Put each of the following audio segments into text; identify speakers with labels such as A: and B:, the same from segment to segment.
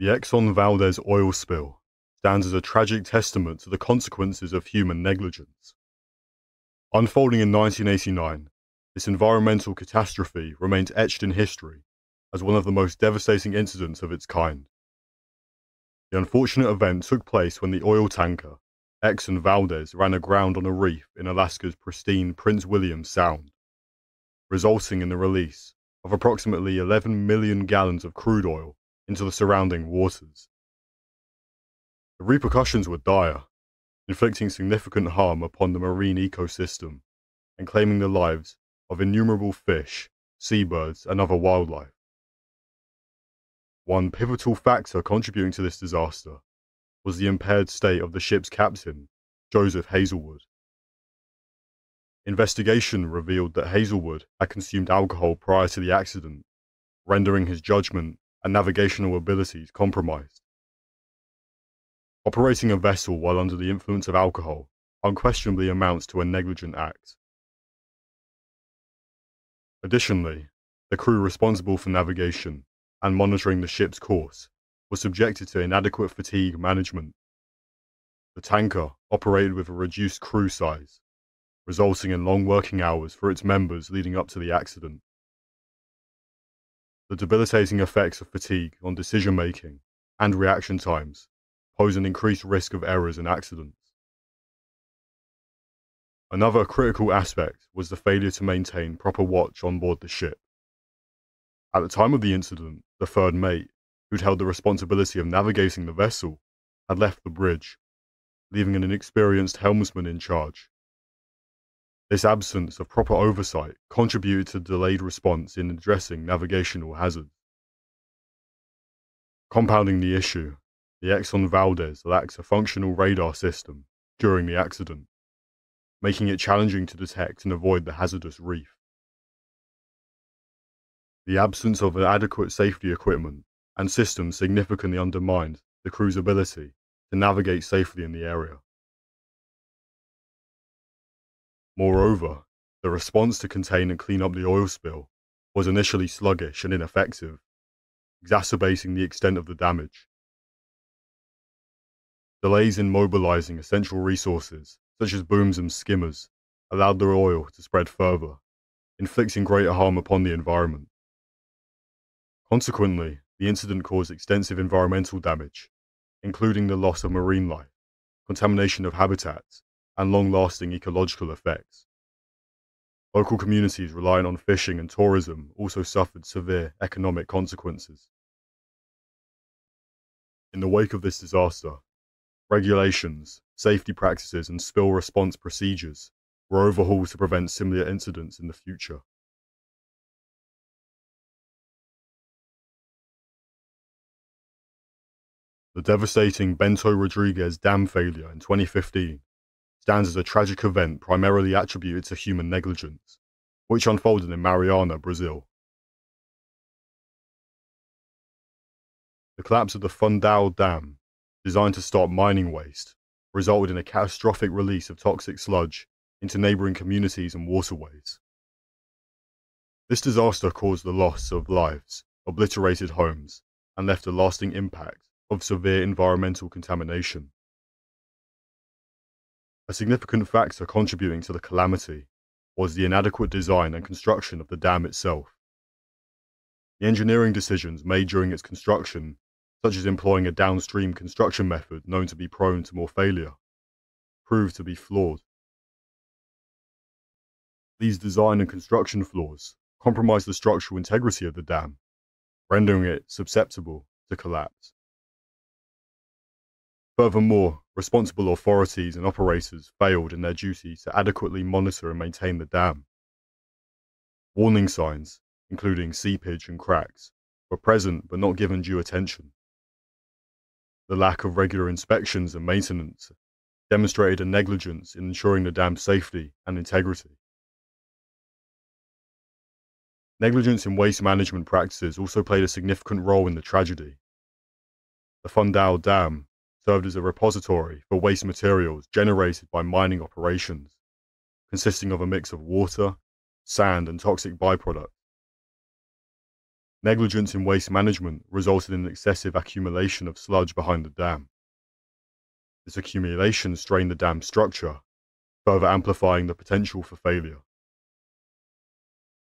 A: The Exxon Valdez oil spill stands as a tragic testament to the consequences of human negligence. Unfolding in 1989, this environmental catastrophe remains etched in history as one of the most devastating incidents of its kind. The unfortunate event took place when the oil tanker Exxon Valdez ran aground on a reef in Alaska's pristine Prince William Sound, resulting in the release of approximately 11 million gallons of crude oil into the surrounding waters. The repercussions were dire, inflicting significant harm upon the marine ecosystem and claiming the lives of innumerable fish, seabirds, and other wildlife. One pivotal factor contributing to this disaster was the impaired state of the ship's captain, Joseph Hazelwood. Investigation revealed that Hazelwood had consumed alcohol prior to the accident, rendering his judgment and navigational abilities compromised. Operating a vessel while under the influence of alcohol unquestionably amounts to a negligent act. Additionally, the crew responsible for navigation and monitoring the ship's course was subjected to inadequate fatigue management. The tanker operated with a reduced crew size, resulting in long working hours for its members leading up to the accident. The debilitating effects of fatigue on decision-making and reaction times pose an increased risk of errors and accidents. Another critical aspect was the failure to maintain proper watch on board the ship. At the time of the incident, the third mate, who'd held the responsibility of navigating the vessel, had left the bridge, leaving an inexperienced helmsman in charge. This absence of proper oversight contributed to delayed response in addressing navigational hazards. Compounding the issue, the Exxon Valdez lacks a functional radar system during the accident, making it challenging to detect and avoid the hazardous reef. The absence of adequate safety equipment and systems significantly undermined the crew's ability to navigate safely in the area. Moreover, the response to contain and clean up the oil spill was initially sluggish and ineffective, exacerbating the extent of the damage. Delays in mobilizing essential resources, such as booms and skimmers, allowed the oil to spread further, inflicting greater harm upon the environment. Consequently, the incident caused extensive environmental damage, including the loss of marine life, contamination of habitats, and long-lasting ecological effects. Local communities relying on fishing and tourism also suffered severe economic consequences. In the wake of this disaster, regulations, safety practices, and spill response procedures were overhauled to prevent similar incidents in the future. The devastating Bento Rodrigues Dam failure in 2015 stands as a tragic event primarily attributed to human negligence, which unfolded in Mariana, Brazil. The collapse of the Fundão Dam, designed to stop mining waste, resulted in a catastrophic release of toxic sludge into neighboring communities and waterways. This disaster caused the loss of lives, obliterated homes, and left a lasting impact of severe environmental contamination. A significant factor contributing to the calamity was the inadequate design and construction of the dam itself. The engineering decisions made during its construction, such as employing a downstream construction method known to be prone to more failure, proved to be flawed. These design and construction flaws compromised the structural integrity of the dam, rendering it susceptible to collapse. Furthermore, responsible authorities and operators failed in their duty to adequately monitor and maintain the dam. Warning signs, including seepage and cracks, were present but not given due attention. The lack of regular inspections and maintenance demonstrated a negligence in ensuring the dam's safety and integrity. Negligence in waste management practices also played a significant role in the tragedy. The Fundão Dam served as a repository for waste materials generated by mining operations, consisting of a mix of water, sand, and toxic byproducts. Negligence in waste management resulted in excessive accumulation of sludge behind the dam. This accumulation strained the dam's structure, further amplifying the potential for failure.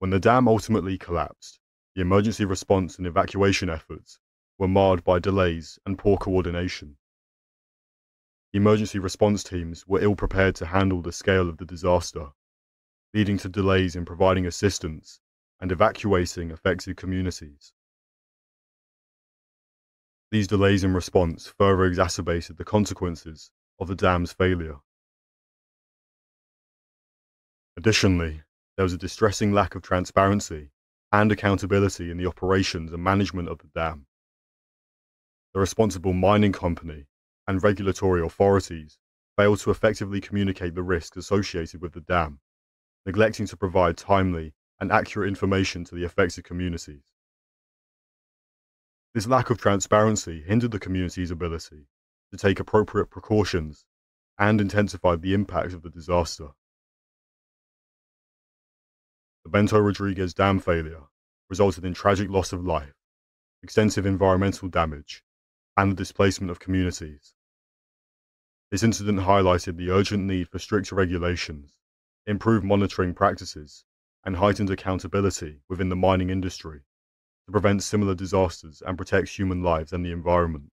A: When the dam ultimately collapsed, the emergency response and evacuation efforts were marred by delays and poor coordination. The emergency response teams were ill prepared to handle the scale of the disaster, leading to delays in providing assistance and evacuating affected communities. These delays in response further exacerbated the consequences of the dam's failure. Additionally, there was a distressing lack of transparency and accountability in the operations and management of the dam. The responsible mining company and regulatory authorities failed to effectively communicate the risks associated with the dam, neglecting to provide timely and accurate information to the affected communities. This lack of transparency hindered the community's ability to take appropriate precautions and intensified the impact of the disaster. The Bento Rodrigues Dam failure resulted in tragic loss of life, extensive environmental damage, and the displacement of communities. This incident highlighted the urgent need for stricter regulations, improved monitoring practices, and heightened accountability within the mining industry to prevent similar disasters and protect human lives and the environment.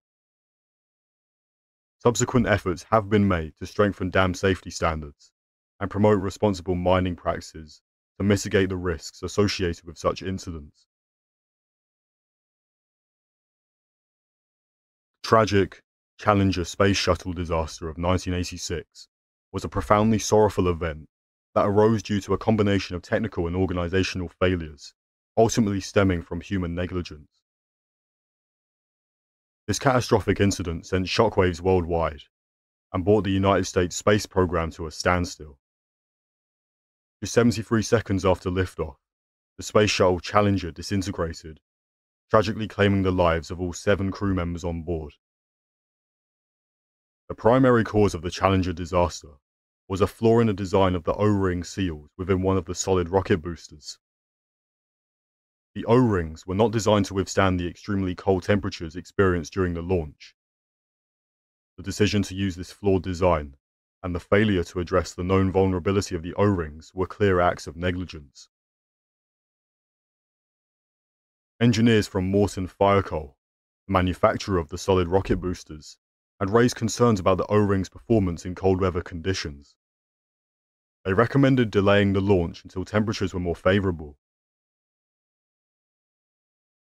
A: Subsequent efforts have been made to strengthen dam safety standards and promote responsible mining practices to mitigate the risks associated with such incidents. The tragic Challenger Space Shuttle disaster of 1986 was a profoundly sorrowful event that arose due to a combination of technical and organizational failures, ultimately stemming from human negligence. This catastrophic incident sent shockwaves worldwide and brought the United States space program to a standstill. Just 73 seconds after liftoff, the Space Shuttle Challenger disintegrated, tragically claiming the lives of all 7 crew members on board. The primary cause of the Challenger disaster was a flaw in the design of the O-ring seals within one of the solid rocket boosters. The O-rings were not designed to withstand the extremely cold temperatures experienced during the launch. The decision to use this flawed design and the failure to address the known vulnerability of the O-rings were clear acts of negligence. Engineers from Morton Firecoal, the manufacturer of the solid rocket boosters, had raised concerns about the O-rings' performance in cold weather conditions. They recommended delaying the launch until temperatures were more favorable.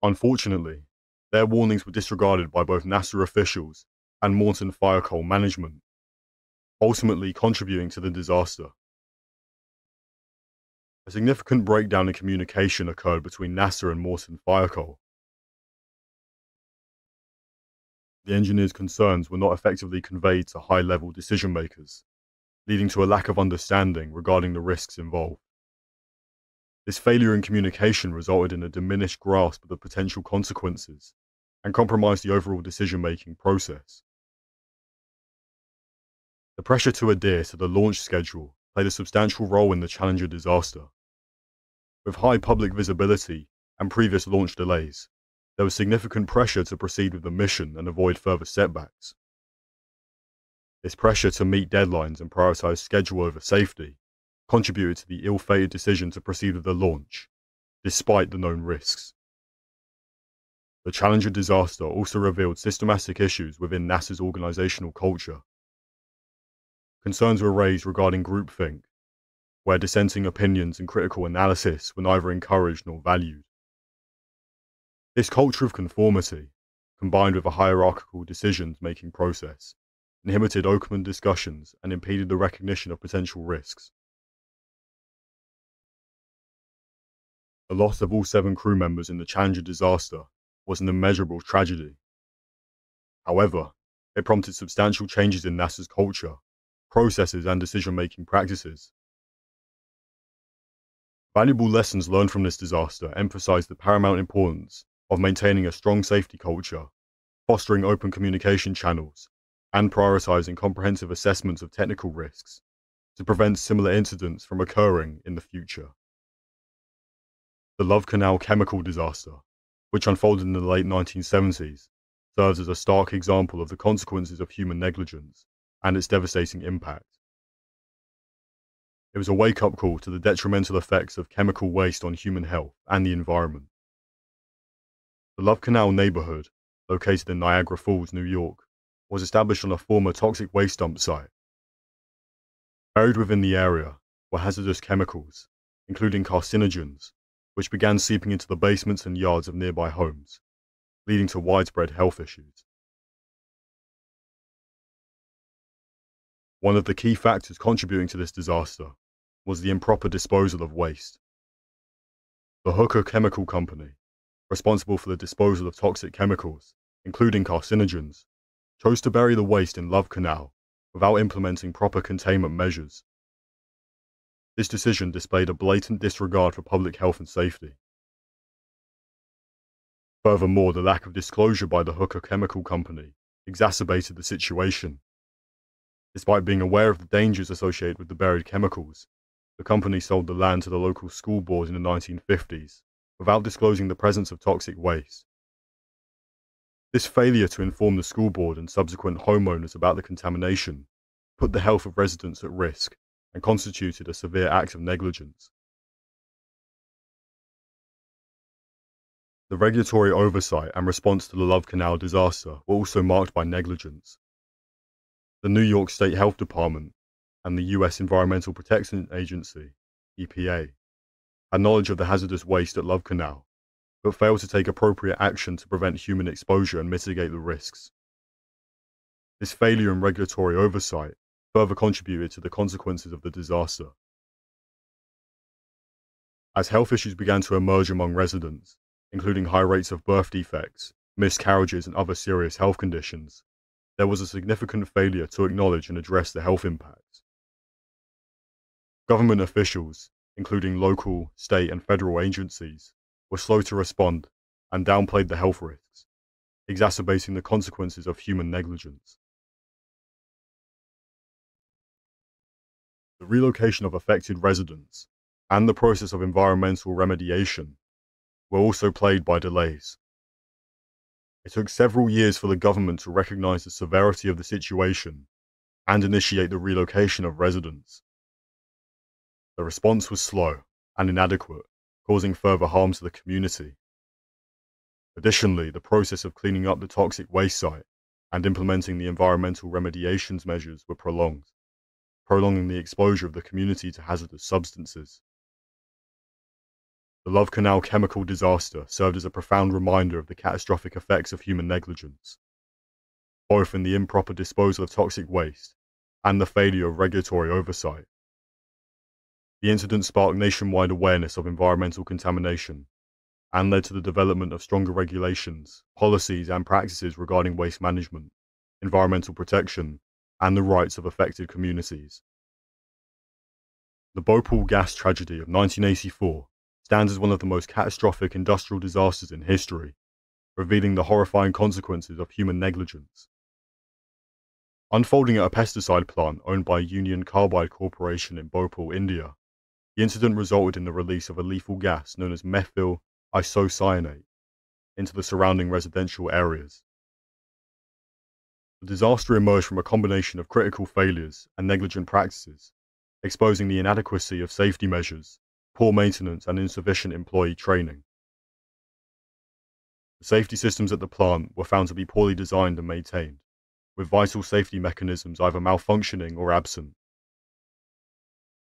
A: Unfortunately, their warnings were disregarded by both NASA officials and Morton Firecoal management, ultimately contributing to the disaster. A significant breakdown in communication occurred between NASA and Morton Firecoal. The engineers' concerns were not effectively conveyed to high-level decision-makers, leading to a lack of understanding regarding the risks involved. This failure in communication resulted in a diminished grasp of the potential consequences and compromised the overall decision-making process. The pressure to adhere to the launch schedule played a substantial role in the Challenger disaster. With high public visibility and previous launch delays, there was significant pressure to proceed with the mission and avoid further setbacks. This pressure to meet deadlines and prioritize schedule over safety contributed to the ill-fated decision to proceed with the launch, despite the known risks. The Challenger disaster also revealed systematic issues within NASA's organizational culture. Concerns were raised regarding groupthink, where dissenting opinions and critical analysis were neither encouraged nor valued. This culture of conformity, combined with a hierarchical decision-making process, inhibited open discussions and impeded the recognition of potential risks. The loss of all 7 crew members in the Challenger disaster was an immeasurable tragedy. However, it prompted substantial changes in NASA's culture, processes, and decision-making practices. Valuable lessons learned from this disaster emphasize the paramount importance of maintaining a strong safety culture, fostering open communication channels, and prioritizing comprehensive assessments of technical risks to prevent similar incidents from occurring in the future. The Love Canal chemical disaster which unfolded in the late 1970s, serves as a stark example of the consequences of human negligence and its devastating impact. It was a wake-up call to the detrimental effects of chemical waste on human health and the environment. The Love Canal neighborhood, located in Niagara Falls, New York, was established on a former toxic waste dump site. Buried within the area were hazardous chemicals, including carcinogens, which began seeping into the basements and yards of nearby homes, leading to widespread health issues. One of the key factors contributing to this disaster was the improper disposal of waste. The Hooker Chemical Company, responsible for the disposal of toxic chemicals, including carcinogens, chose to bury the waste in Love Canal without implementing proper containment measures. This decision displayed a blatant disregard for public health and safety. Furthermore, the lack of disclosure by the Hooker Chemical Company exacerbated the situation. Despite being aware of the dangers associated with the buried chemicals, the company sold the land to the local school board in the 1950s without disclosing the presence of toxic waste. This failure to inform the school board and subsequent homeowners about the contamination put the health of residents at risk and constituted a severe act of negligence. The regulatory oversight and response to the Love Canal disaster were also marked by negligence. The New York State Health Department and the U.S. Environmental Protection Agency, EPA, had knowledge of the hazardous waste at Love Canal, but failed to take appropriate action to prevent human exposure and mitigate the risks. This failure in regulatory oversight further contributed to the consequences of the disaster. As health issues began to emerge among residents, including high rates of birth defects, miscarriages, and other serious health conditions, there was a significant failure to acknowledge and address the health impacts. Government officials, including local, state, and federal agencies, were slow to respond and downplayed the health risks, exacerbating the consequences of human negligence. The relocation of affected residents and the process of environmental remediation were also plagued by delays. It took several years for the government to recognize the severity of the situation and initiate the relocation of residents. The response was slow and inadequate, causing further harm to the community. Additionally, the process of cleaning up the toxic waste site and implementing the environmental remediations measures were prolonged, prolonging the exposure of the community to hazardous substances. The Love Canal chemical disaster served as a profound reminder of the catastrophic effects of human negligence, both in the improper disposal of toxic waste and the failure of regulatory oversight. The incident sparked nationwide awareness of environmental contamination and led to the development of stronger regulations, policies, and practices regarding waste management, environmental protection, and the rights of affected communities. The Bhopal Gas Tragedy of 1984 stands as one of the most catastrophic industrial disasters in history, revealing the horrifying consequences of human negligence. Unfolding at a pesticide plant owned by Union Carbide Corporation in Bhopal, India, the incident resulted in the release of a lethal gas known as methyl isocyanate into the surrounding residential areas. The disaster emerged from a combination of critical failures and negligent practices, exposing the inadequacy of safety measures, poor maintenance, and insufficient employee training. The safety systems at the plant were found to be poorly designed and maintained, with vital safety mechanisms either malfunctioning or absent.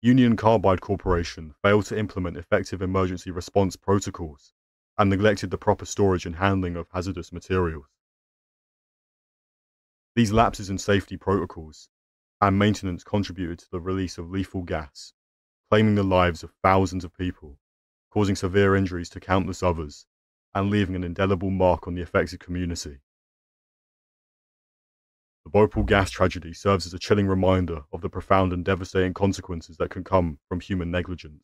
A: Union Carbide Corporation failed to implement effective emergency response protocols and neglected the proper storage and handling of hazardous materials. These lapses in safety protocols and maintenance contributed to the release of lethal gas, claiming the lives of thousands of people, causing severe injuries to countless others, and leaving an indelible mark on the affected community. The Bhopal Gas Tragedy serves as a chilling reminder of the profound and devastating consequences that can come from human negligence.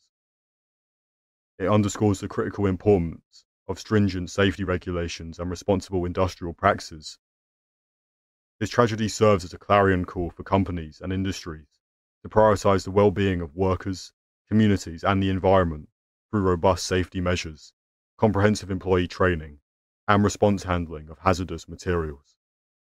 A: It underscores the critical importance of stringent safety regulations and responsible industrial practices. This tragedy serves as a clarion call for companies and industries to prioritize the well-being of workers, communities, and the environment through robust safety measures, comprehensive employee training, and response handling of hazardous materials.